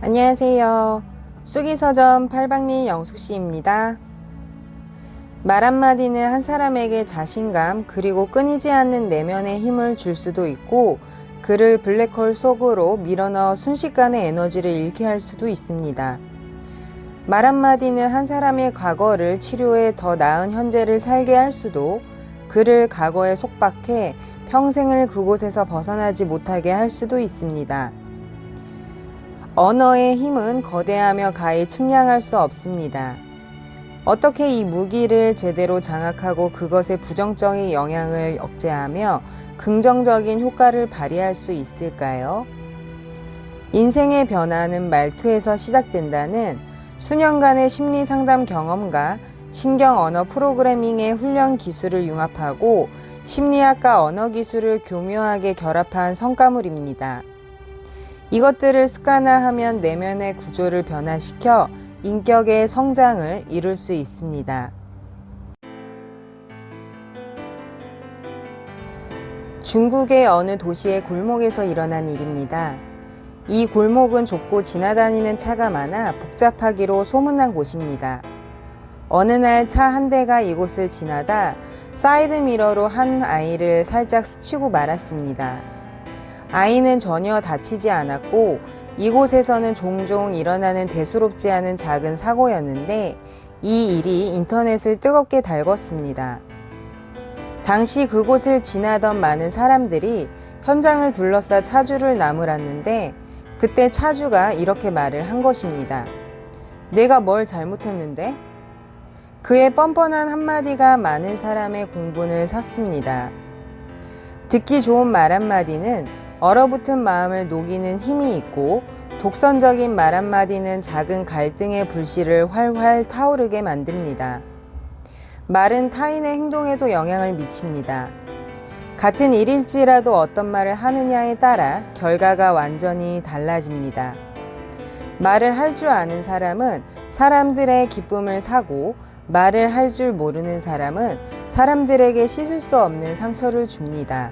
안녕하세요. 쑥이서점 팔방미 영숙씨입니다. 말 한마디는 한 사람에게 자신감 그리고 끊이지 않는 내면의 힘을 줄 수도 있고 그를 블랙홀 속으로 밀어넣어 순식간에 에너지를 잃게 할 수도 있습니다. 말 한마디는 한 사람의 과거를 치료해 더 나은 현재를 살게 할 수도 그를 과거에 속박해 평생을 그곳에서 벗어나지 못하게 할 수도 있습니다. 언어의 힘은 거대하며 가히 측량할 수 없습니다. 어떻게 이 무기를 제대로 장악하고 그것의 부정적인 영향을 억제하며 긍정적인 효과를 발휘할 수 있을까요? 인생의 변화는 말투에서 시작된다는 수년간의 심리 상담 경험과 신경 언어 프로그래밍의 훈련 기술을 융합하고 심리학과 언어 기술을 교묘하게 결합한 성과물입니다. 이것들을 습관화하면 내면의 구조를 변화시켜 인격의 성장을 이룰 수 있습니다. 중국의 어느 도시의 골목에서 일어난 일입니다. 이 골목은 좁고 지나다니는 차가 많아 복잡하기로 소문난 곳입니다. 어느 날 차 한 대가 이곳을 지나다 사이드미러로 한 아이를 살짝 스치고 말았습니다. 아이는 전혀 다치지 않았고 이곳에서는 종종 일어나는 대수롭지 않은 작은 사고였는데 이 일이 인터넷을 뜨겁게 달궜습니다. 당시 그곳을 지나던 많은 사람들이 현장을 둘러싸 차주를 나무랐는데 그때 차주가 이렇게 말을 한 것입니다. 내가 뭘 잘못했는데? 그의 뻔뻔한 한마디가 많은 사람의 공분을 샀습니다. 듣기 좋은 말 한마디는 얼어붙은 마음을 녹이는 힘이 있고 독선적인 말 한마디는 작은 갈등의 불씨를 활활 타오르게 만듭니다. 말은 타인의 행동에도 영향을 미칩니다. 같은 일일지라도 어떤 말을 하느냐에 따라 결과가 완전히 달라집니다. 말을 할 줄 아는 사람은 사람들의 기쁨을 사고 말을 할 줄 모르는 사람은 사람들에게 씻을 수 없는 상처를 줍니다.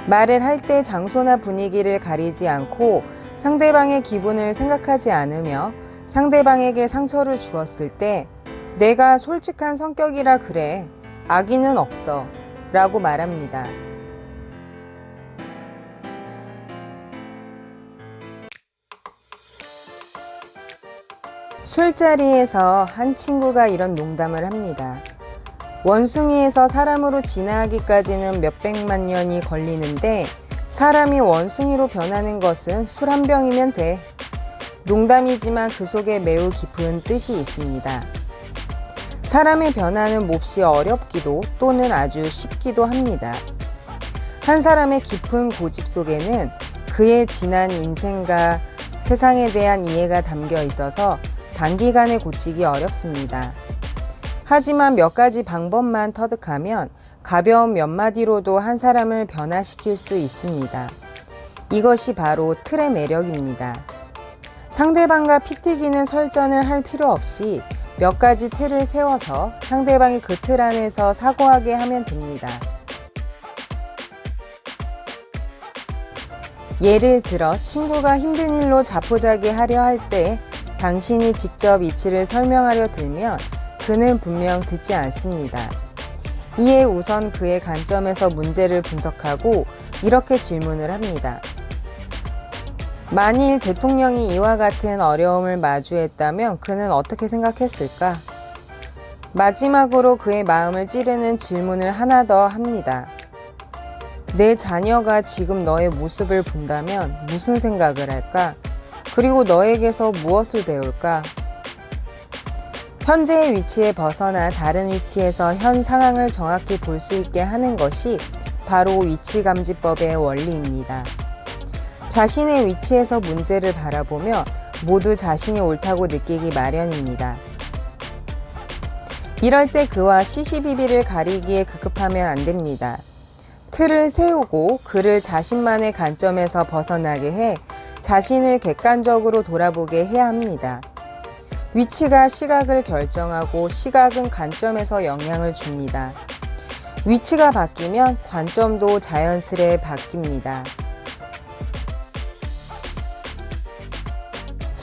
말을 할 때 장소나 분위기를 가리지 않고 상대방의 기분을 생각하지 않으며 상대방에게 상처를 주었을 때 내가 솔직한 성격이라 그래, 악의는 없어 라고 말합니다. 술자리에서 한 친구가 이런 농담을 합니다. 원숭이에서 사람으로 진화하기까지는 몇백만 년이 걸리는데 사람이 원숭이로 변하는 것은 술 한 병이면 돼. 농담이지만 그 속에 매우 깊은 뜻이 있습니다. 사람의 변화는 몹시 어렵기도 또는 아주 쉽기도 합니다. 한 사람의 깊은 고집 속에는 그의 지난 인생과 세상에 대한 이해가 담겨 있어서 단기간에 고치기 어렵습니다. 하지만 몇 가지 방법만 터득하면 가벼운 몇 마디로도 한 사람을 변화시킬 수 있습니다. 이것이 바로 틀의 매력입니다. 상대방과 피 튀기는 설전을 할 필요 없이 몇 가지 틀을 세워서 상대방이 그 틀 안에서 사고하게 하면 됩니다. 예를 들어 친구가 힘든 일로 자포자기하려 할 때 당신이 직접 이치를 설명하려 들면 그는 분명 듣지 않습니다. 이에 우선 그의 관점에서 문제를 분석하고 이렇게 질문을 합니다. 만일 대통령이 이와 같은 어려움을 마주했다면 그는 어떻게 생각했을까? 마지막으로 그의 마음을 찌르는 질문을 하나 더 합니다. 내 자녀가 지금 너의 모습을 본다면 무슨 생각을 할까? 그리고 너에게서 무엇을 배울까? 현재의 위치에 벗어나 다른 위치에서 현 상황을 정확히 볼 수 있게 하는 것이 바로 위치감지법의 원리입니다. 자신의 위치에서 문제를 바라보며 모두 자신이 옳다고 느끼기 마련입니다. 이럴 때 그와 시시비비를 가리기에 급급하면 안 됩니다. 틀을 세우고 그를 자신만의 관점에서 벗어나게 해 자신을 객관적으로 돌아보게 해야 합니다. 위치가 시각을 결정하고 시각은 관점에서 영향을 줍니다. 위치가 바뀌면 관점도 자연스레 바뀝니다.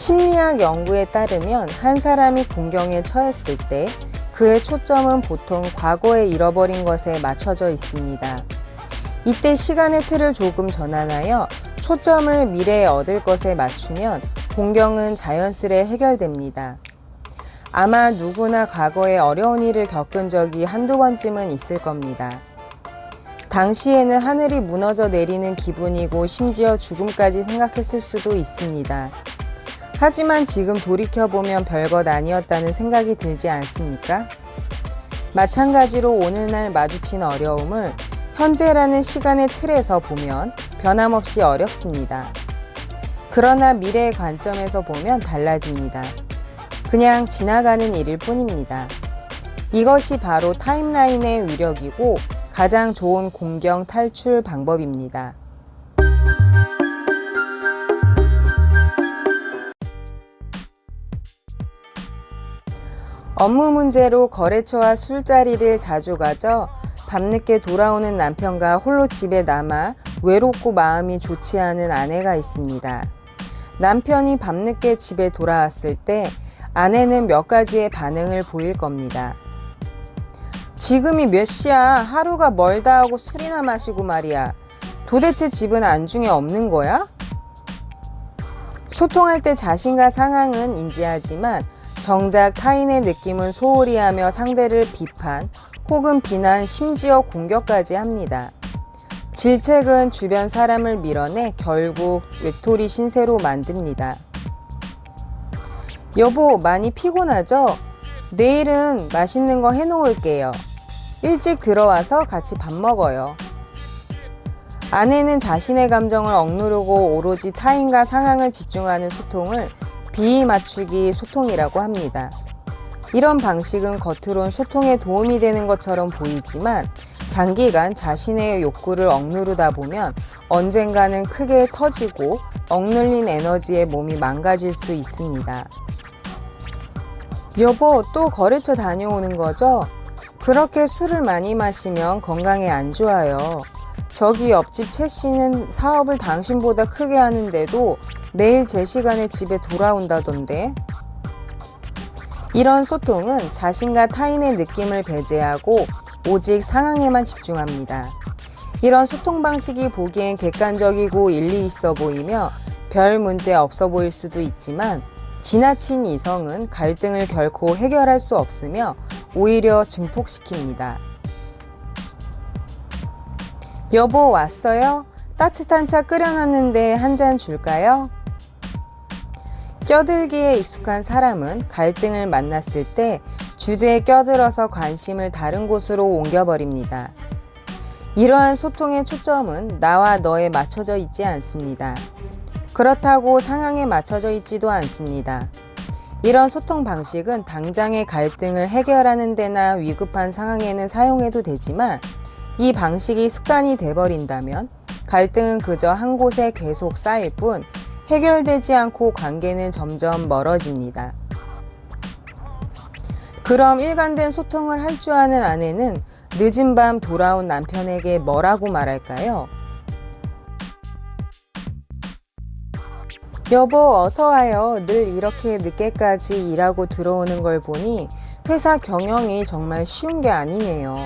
심리학 연구에 따르면 한 사람이 공경에 처했을 때 그의 초점은 보통 과거에 잃어버린 것에 맞춰져 있습니다. 이때 시간의 틀을 조금 전환하여 초점을 미래에 얻을 것에 맞추면 공경은 자연스레 해결됩니다. 아마 누구나 과거에 어려운 일을 겪은 적이 한두 번쯤은 있을 겁니다. 당시에는 하늘이 무너져 내리는 기분이고 심지어 죽음까지 생각했을 수도 있습니다. 하지만 지금 돌이켜보면 별것 아니었다는 생각이 들지 않습니까? 마찬가지로 오늘날 마주친 어려움을 현재라는 시간의 틀에서 보면 변함없이 어렵습니다. 그러나 미래의 관점에서 보면 달라집니다. 그냥 지나가는 일일 뿐입니다. 이것이 바로 타임라인의 위력이고 가장 좋은 공경 탈출 방법입니다. 업무 문제로 거래처와 술자리를 자주 가져 밤늦게 돌아오는 남편과 홀로 집에 남아 외롭고 마음이 좋지 않은 아내가 있습니다. 남편이 밤늦게 집에 돌아왔을 때 아내는 몇 가지의 반응을 보일 겁니다. 지금이 몇 시야? 하루가 멀다 하고 술이나 마시고 말이야. 도대체 집은 안중에 없는 거야? 소통할 때 자신과 상황은 인지하지만 정작 타인의 느낌은 소홀히 하며 상대를 비판 혹은 비난 심지어 공격까지 합니다. 질책은 주변 사람을 밀어내 결국 외톨이 신세로 만듭니다. 여보, 많이 피곤하죠? 내일은 맛있는 거 해놓을게요. 일찍 들어와서 같이 밥 먹어요. 아내는 자신의 감정을 억누르고 오로지 타인과 상황을 집중하는 소통을 비위 맞추기 소통이라고 합니다. 이런 방식은 겉으론 소통에 도움이 되는 것처럼 보이지만 장기간 자신의 욕구를 억누르다 보면 언젠가는 크게 터지고 억눌린 에너지에 몸이 망가질 수 있습니다. 여보, 또 거래처 다녀오는 거죠? 그렇게 술을 많이 마시면 건강에 안 좋아요. 저기 옆집 최 씨는 사업을 당신보다 크게 하는데도 매일 제 시간에 집에 돌아온다던데. 이런 소통은 자신과 타인의 느낌을 배제하고 오직 상황에만 집중합니다. 이런 소통 방식이 보기엔 객관적이고 일리 있어 보이며 별 문제 없어 보일 수도 있지만 지나친 이성은 갈등을 결코 해결할 수 없으며 오히려 증폭시킵니다. 여보, 왔어요? 따뜻한 차 끓여놨는데 한 잔 줄까요? 껴들기에 익숙한 사람은 갈등을 만났을 때 주제에 껴들어서 관심을 다른 곳으로 옮겨버립니다. 이러한 소통의 초점은 나와 너에 맞춰져 있지 않습니다. 그렇다고 상황에 맞춰져 있지도 않습니다. 이런 소통 방식은 당장의 갈등을 해결하는 데나 위급한 상황에는 사용해도 되지만 이 방식이 습관이 돼버린다면 갈등은 그저 한 곳에 계속 쌓일 뿐 해결되지 않고 관계는 점점 멀어집니다. 그럼 일관된 소통을 할 줄 아는 아내는 늦은 밤 돌아온 남편에게 뭐라고 말할까요? 여보, 어서 와요. 늘 이렇게 늦게까지 일하고 들어오는 걸 보니 회사 경영이 정말 쉬운 게 아니네요.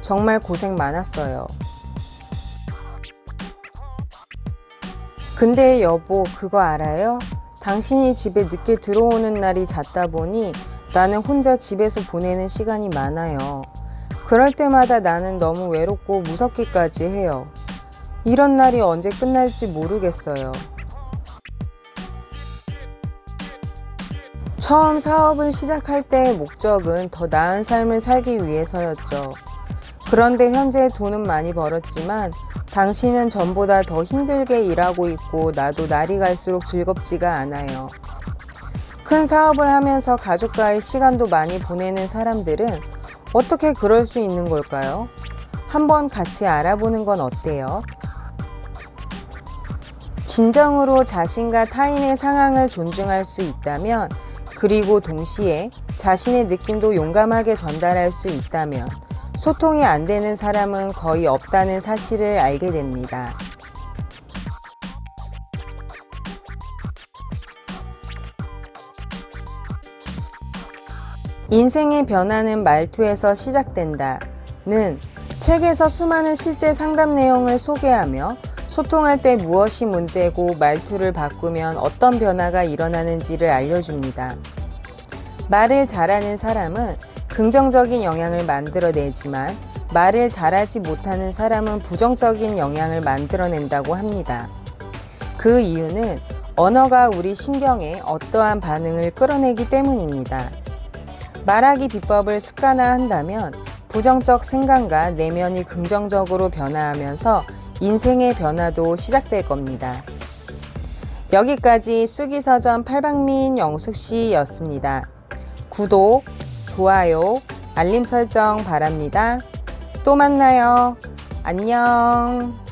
정말 고생 많았어요. 근데 여보, 그거 알아요? 당신이 집에 늦게 들어오는 날이 잦다 보니 나는 혼자 집에서 보내는 시간이 많아요. 그럴 때마다 나는 너무 외롭고 무섭기까지 해요. 이런 날이 언제 끝날지 모르겠어요. 처음 사업을 시작할 때의 목적은 더 나은 삶을 살기 위해서였죠. 그런데 현재 돈은 많이 벌었지만 당신은 전보다 더 힘들게 일하고 있고 나도 날이 갈수록 즐겁지가 않아요. 큰 사업을 하면서 가족과의 시간도 많이 보내는 사람들은 어떻게 그럴 수 있는 걸까요? 한번 같이 알아보는 건 어때요? 진정으로 자신과 타인의 상황을 존중할 수 있다면, 그리고 동시에 자신의 느낌도 용감하게 전달할 수 있다면 소통이 안 되는 사람은 거의 없다는 사실을 알게 됩니다. 인생의 변화는 말투에서 시작된다는 책에서 수많은 실제 상담 내용을 소개하며 소통할 때 무엇이 문제고 말투를 바꾸면 어떤 변화가 일어나는지를 알려줍니다. 말을 잘하는 사람은 긍정적인 영향을 만들어내지만 말을 잘하지 못하는 사람은 부정적인 영향을 만들어낸다고 합니다. 그 이유는 언어가 우리 신경에 어떠한 반응을 끌어내기 때문입니다. 말하기 비법을 습관화한다면 부정적 생각과 내면이 긍정적으로 변화하면서 인생의 변화도 시작될 겁니다. 여기까지 쑥이서점 팔방미인 영숙씨였습니다. 구독, 좋아요, 알림 설정 바랍니다. 또 만나요. 안녕.